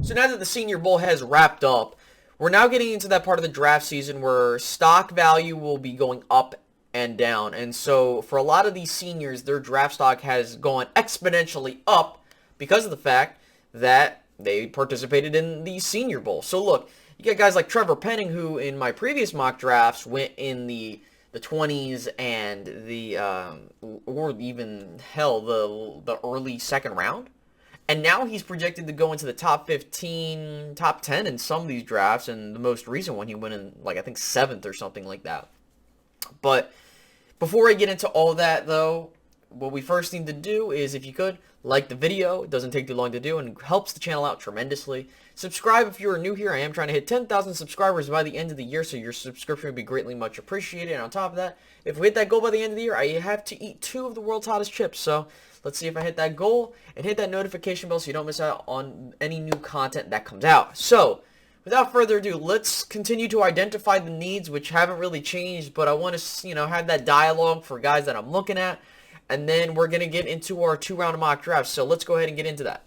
So now that the Senior Bowl has wrapped up, we're now getting into that part of the draft season where stock value will be going up and down. And so for a lot of these seniors, their draft stock has gone exponentially up because of the fact that they participated in the Senior Bowl. So look, you got guys like Trevor Penning, who in my previous mock drafts went in the 20s and or even hell, the early second round. And now he's projected to go into the top 15, top 10 in some of these drafts. And the most recent one, he went in, like, I think 7th or something like that. But before I get into all that, though, what we first need to do is, if you could, like the video. It doesn't take too long to do and helps the channel out tremendously. Subscribe if you're new here. I am trying to hit 10,000 subscribers by the end of the year, so your subscription would be greatly much appreciated. And on top of that, if we hit that goal by the end of the year, I have to eat 2 of the world's hottest chips. So let's see if I hit that goal, and hit that notification bell so you don't miss out on any new content that comes out. So without further ado, let's continue to identify the needs, which haven't really changed, but I want to, have that dialogue for guys that I'm looking at, and then we're going to get into our 2-round mock draft. So let's go ahead and get into that.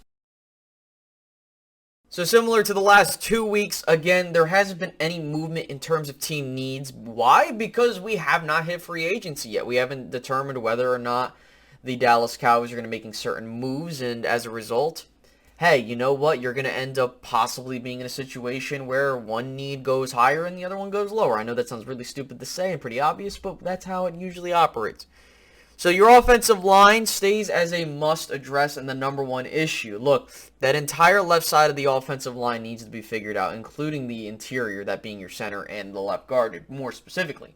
So similar to the last 2 weeks, again, there hasn't been any movement in terms of team needs. Why? Because we have not hit free agency yet. We haven't determined whether or not the Dallas Cowboys are going to be making certain moves, and as a result, hey, you know what? You're going to end up possibly being in a situation where one need goes higher and the other one goes lower. I know that sounds really stupid to say and pretty obvious, but that's how it usually operates. So your offensive line stays as a must address and the number one issue. Look, that entire left side of the offensive line needs to be figured out, including the interior, that being your center and the left guard more specifically.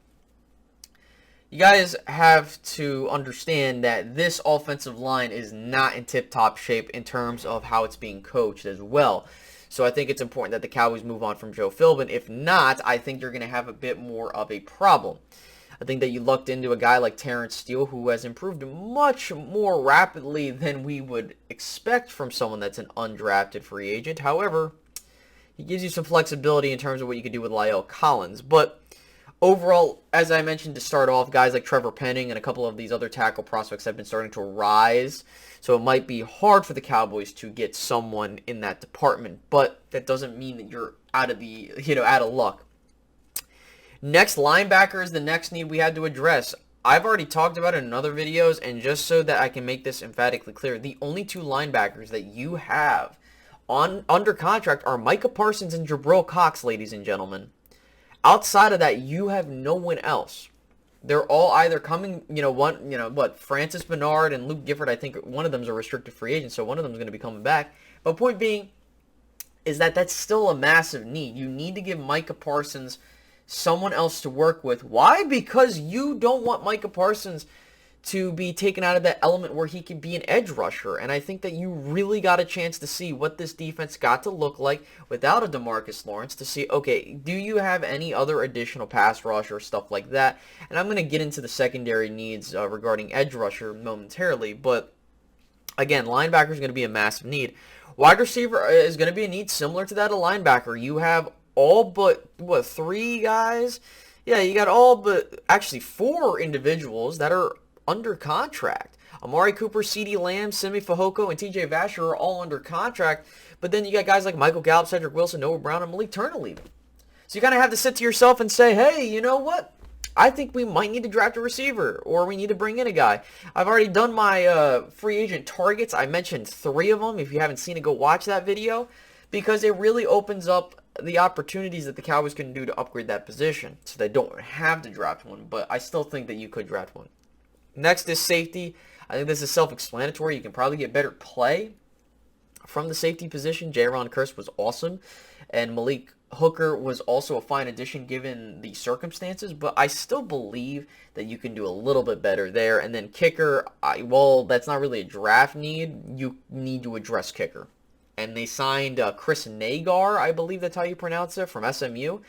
You guys have to understand that this offensive line is not in tip-top shape in terms of how it's being coached as well. So I think it's important that the Cowboys move on from Joe Philbin. If not, I think you're going to have a bit more of a problem. I think that you lucked into a guy like Terrence Steele, who has improved much more rapidly than we would expect from someone that's an undrafted free agent. However, he gives you some flexibility in terms of what you could do with La'el Collins. But overall, as I mentioned to start off, guys like Trevor Penning and a couple of these other tackle prospects have been starting to rise. So it might be hard for the Cowboys to get someone in that department, but that doesn't mean that you're out of luck. Next, linebacker is the next need we had to address. I've already talked about it in other videos, and just so that I can make this emphatically clear, the only 2 linebackers that you have under contract are Micah Parsons and Jabril Cox, ladies and gentlemen. Outside of that, you have no one else. They're all either coming, Francis Bernard and Luke Gifford. I think one of them is a restricted free agent, so one of them is going to be coming back. But point being is that that's still a massive need. You need to give Micah Parsons someone else to work with. Why? Because you don't want Micah Parsons to be taken out of that element where he could be an edge rusher. And I think that you really got a chance to see what this defense got to look like without a DeMarcus Lawrence, to see, okay, do you have any other additional pass rush or stuff like that? And I'm going to get into the secondary needs regarding edge rusher momentarily, but again, linebacker is going to be a massive need. Wide receiver is going to be a need similar to that of linebacker. You have all but, 3 guys? Yeah, you got all but, actually 4 individuals that are under contract. Amari Cooper, CeeDee Lamb, Simi Fehoko, and TJ Vasher are all under contract. But then you got guys like Michael Gallup, Cedric Wilson, Noah Brown, and Malik Turner leaving. So you kind of have to sit to yourself and say, hey, you know what? I think we might need to draft a receiver, or we need to bring in a guy. I've already done my free agent targets. I mentioned 3 of them. If you haven't seen it, go watch that video, because it really opens up the opportunities that the Cowboys can do to upgrade that position, so they don't have to draft one, but I still think that you could draft one. Next is safety. I think this is self-explanatory. You can probably get better play from the safety position. Jaron Kearse was awesome, and Malik Hooker was also a fine addition given the circumstances, but I still believe that you can do a little bit better there. And then kicker, well, that's not really a draft need. You need to address kicker. And they signed Chris Nagar, I believe that's how you pronounce it, from SMU.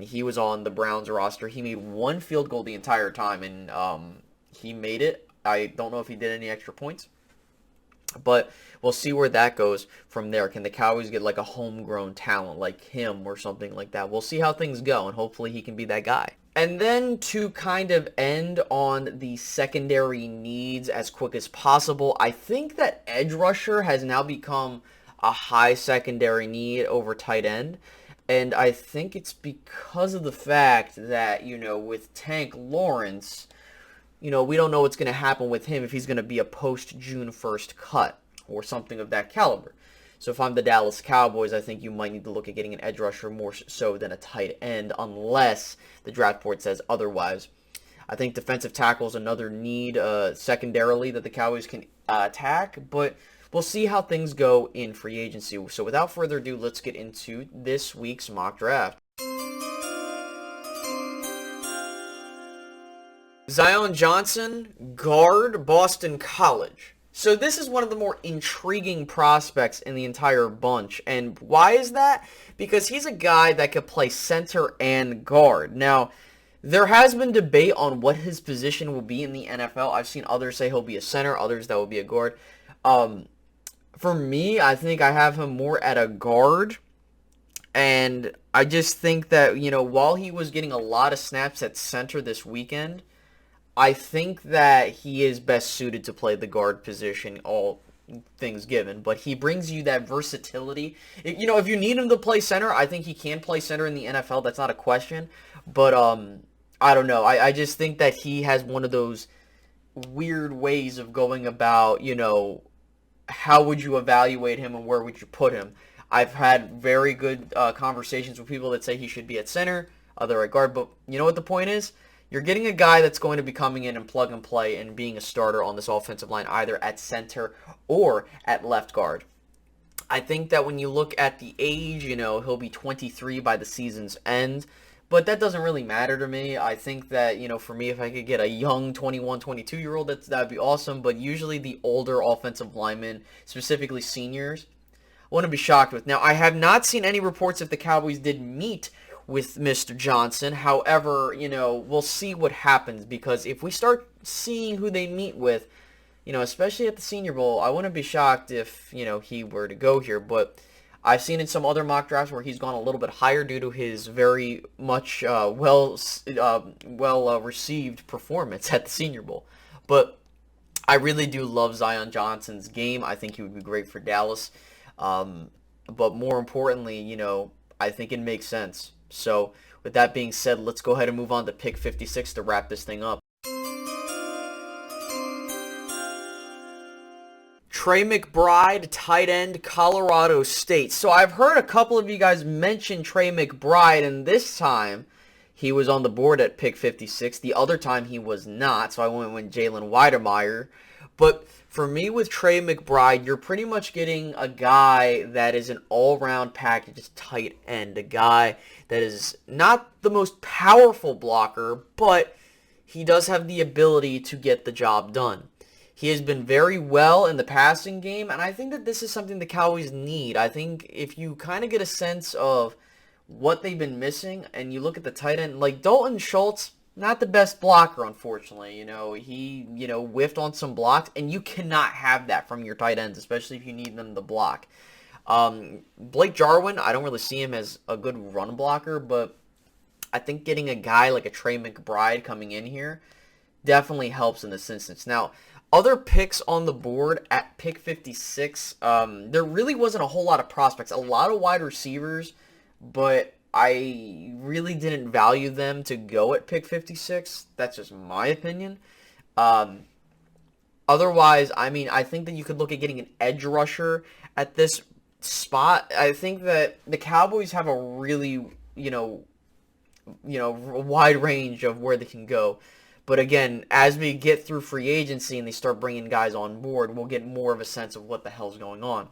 He was on the Browns roster. He made 1 field goal the entire time, and he made it. I don't know if he did any extra points, but we'll see where that goes from there. Can the Cowboys get like a homegrown talent like him or something like that? We'll see how things go, and hopefully he can be that guy. And then to kind of end on the secondary needs as quick as possible, I think that edge rusher has now become a high secondary need over tight end. And I think it's because of the fact that, with Tank Lawrence, we don't know what's going to happen with him if he's going to be a post-June 1st cut or something of that caliber. So if I'm the Dallas Cowboys, I think you might need to look at getting an edge rusher more so than a tight end unless the draft board says otherwise. I think defensive tackle is another need secondarily that the Cowboys can attack, but we'll see how things go in free agency. So without further ado, let's get into this week's mock draft. Zion Johnson, guard, Boston College. So this is one of the more intriguing prospects in the entire bunch. And why is that? Because he's a guy that could play center and guard. Now, there has been debate on what his position will be in the NFL. I've seen others say he'll be a center, others that will be a guard. For me, I think I have him more at a guard. And I just think that, while he was getting a lot of snaps at center this weekend, I think that he is best suited to play the guard position, all things given. But he brings you that versatility. If you need him to play center, I think he can play center in the NFL. That's not a question. But I don't know. I just think that he has one of those weird ways of going about, how would you evaluate him and where would you put him? I've had very good conversations with people that say he should be at center, other at guard. But you know what the point is? You're getting a guy that's going to be coming in and plug and play and being a starter on this offensive line, either at center or at left guard. I think that when you look at the age, he'll be 23 by the season's end, but that doesn't really matter to me. I think that, for me, if I could get a young 21, 22-year-old, that'd be awesome, but usually the older offensive linemen, specifically seniors, I wouldn't be shocked with. Now, I have not seen any reports if the Cowboys did meet with Mr. Johnson. However, we'll see what happens, because if we start seeing who they meet with, especially at the Senior Bowl, I wouldn't be shocked if, he were to go here. But I've seen in some other mock drafts where he's gone a little bit higher due to his very much received performance at the Senior Bowl. But I really do love Zion Johnson's game. I think he would be great for Dallas. But more importantly, I think it makes sense. So with that being said, let's go ahead and move on to pick 56 to wrap this thing up. Trey McBride, tight end, Colorado State. So I've heard a couple of you guys mention Trey McBride, and this time he was on the board at pick 56. The other time he was not, so I went with Jalen Weidemeyer. But for me with Trey McBride, you're pretty much getting a guy that is an all-round package tight end. A guy that is not the most powerful blocker, but he does have the ability to get the job done. He has been very well in the passing game, and I think that this is something the Cowboys need. I think if you kind of get a sense of what they've been missing, and you look at the tight end, like Dalton Schultz, not the best blocker, unfortunately. He, whiffed on some blocks, and you cannot have that from your tight ends, especially if you need them to block. Blake Jarwin, I don't really see him as a good run blocker, but I think getting a guy like a Trey McBride coming in here definitely helps in this instance. Now, other picks on the board at pick 56, there really wasn't a whole lot of prospects. A lot of wide receivers, but I really didn't value them to go at pick 56. That's just my opinion. Otherwise, I think that you could look at getting an edge rusher at this spot. I think that the Cowboys have a really, wide range of where they can go. But again, as we get through free agency and they start bringing guys on board, we'll get more of a sense of what the hell's going on.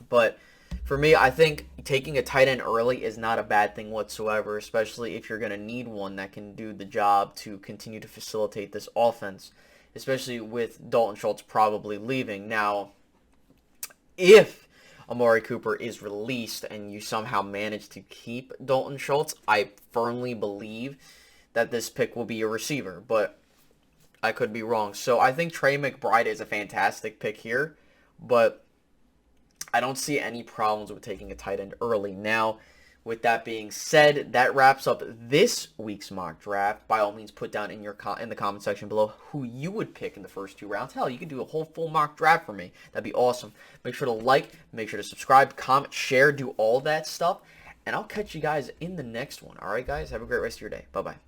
But for me, I think taking a tight end early is not a bad thing whatsoever, especially if you're going to need one that can do the job to continue to facilitate this offense, especially with Dalton Schultz probably leaving. Now, if Amari Cooper is released and you somehow manage to keep Dalton Schultz, I firmly believe that this pick will be a receiver, but I could be wrong. So I think Trey McBride is a fantastic pick here, but I don't see any problems with taking a tight end early. Now, with that being said, that wraps up this week's mock draft. By all means, put down in the comment section below who you would pick in the first 2 rounds. Hell, you could do a whole full mock draft for me. That'd be awesome. Make sure to like, make sure to subscribe, comment, share, do all that stuff. And I'll catch you guys in the next one. All right, guys? Have a great rest of your day. Bye-bye.